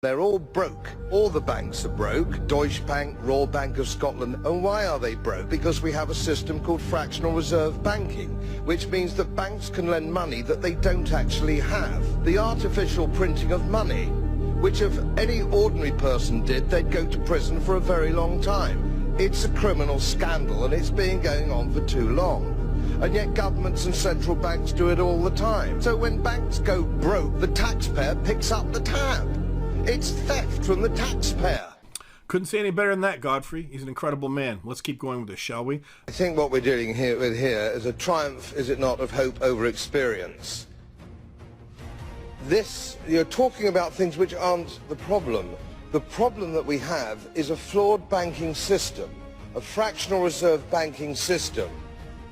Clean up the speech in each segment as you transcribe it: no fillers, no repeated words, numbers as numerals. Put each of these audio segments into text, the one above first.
They're all broke. All the banks are broke. Deutsche Bank, Royal Bank of Scotland. And why are they broke? Because we have a system called fractional reserve banking, which means that banks can lend money that they don't actually have. The artificial printing of money, which if any ordinary person did, they'd go to prison for a very long time. It's a criminal scandal, and it's been going on for too long. And yet governments and central banks do it all the time. So when banks go broke, the taxpayer picks up the tab. It's theft from the taxpayer. Couldn't say any better than that, Godfrey. He's an incredible man. Let's keep going with this, shall we? I think what we're dealing with here is a triumph, is it not, of hope over experience. You're talking about things which aren't the problem. The problem that we have is a flawed banking system, a fractional reserve banking system,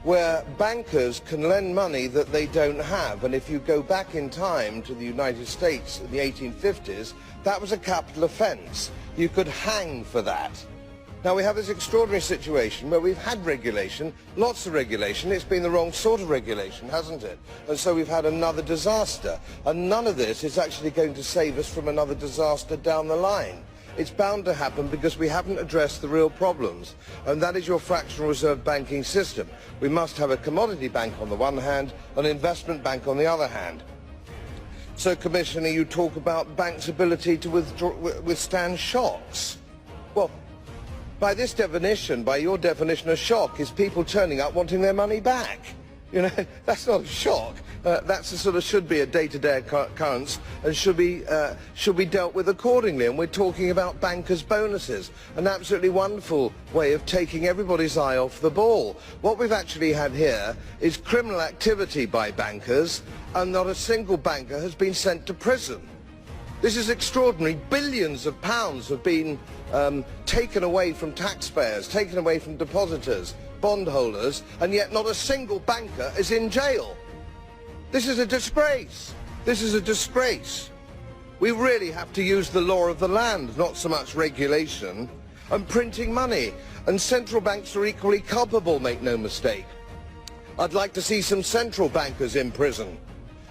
where bankers can lend money that they don't have. And if you go back in time to the United States in the 1850s, that was a capital offense. You could hang for that. Now we have this extraordinary situation where we've had regulation, lots of regulation. It's been the wrong sort of regulation, hasn't it? And so we've had another disaster. And none of this is actually going to save us from another disaster down the line. It's bound to happen because we haven't addressed the real problems, and that is your fractional reserve banking system. We must have a commodity bank on the one hand, an investment bank on the other hand. So, Commissioner, you talk about banks' ability to withstand shocks. Well, by this definition, by your definition, a shock is people turning up wanting their money back. You know, that's not a shock. That's a sort of should be a day-to-day occurrence and should be dealt with accordingly. And we're talking about bankers' bonuses, an absolutely wonderful way of taking everybody's eye off the ball. What we've actually had here is criminal activity by bankers, and not a single banker has been sent to prison. This is extraordinary. Billions of pounds have been taken away from taxpayers, taken away from depositors, bondholders, and yet not a single banker is in jail. This is a disgrace. This is a disgrace. We really have to use the law of the land, not so much regulation, and printing money. And central banks are equally culpable, make no mistake. I'd like to see some central bankers in prison.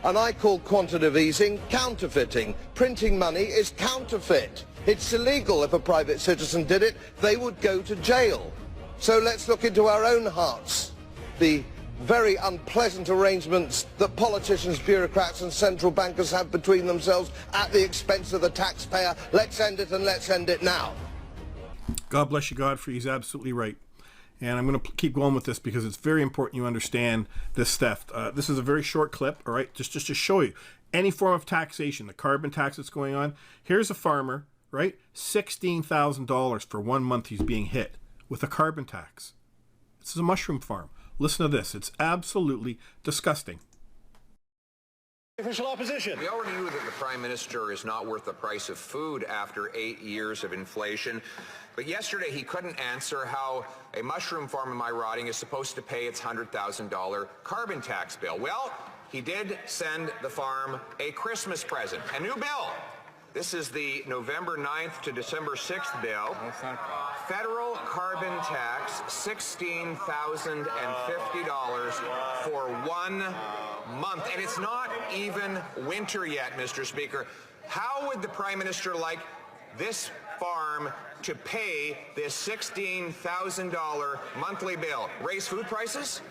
And I call quantitative easing counterfeiting. Printing money is counterfeit. It's illegal. If a private citizen did it, they would go to jail. So let's look into our own hearts. The very unpleasant arrangements that politicians, bureaucrats and central bankers have between themselves at the expense of the taxpayer. Let's end it, and let's end it now. God bless you, Godfrey. He's absolutely right. And I'm going to keep going with this because it's very important you understand this theft. This is a very short clip, all right, just to show you any form of taxation, the carbon tax that's going on. Here's a farmer, right, $16,000 for 1 month he's being hit with a carbon tax. This is a mushroom farm. Listen to this. It's absolutely disgusting. Official opposition. We already knew that the Prime Minister is not worth the price of food after 8 years of inflation. But yesterday he couldn't answer how a mushroom farm in my riding is supposed to pay its $100,000 carbon tax bill. Well, he did send the farm a Christmas present, a new bill. This is the November 9th to December 6th bill. Federal carbon tax, $16,050 for 1 month. And it's not even winter yet, Mr. Speaker. How would the Prime Minister like this farm to pay this $16,000 monthly bill? Raise food prices?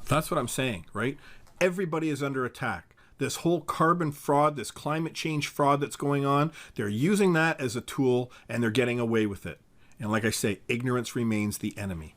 That's what I'm saying, right? Everybody is under attack. This whole carbon fraud, this climate change fraud that's going on, they're using that as a tool and they're getting away with it. And like I say, ignorance remains the enemy.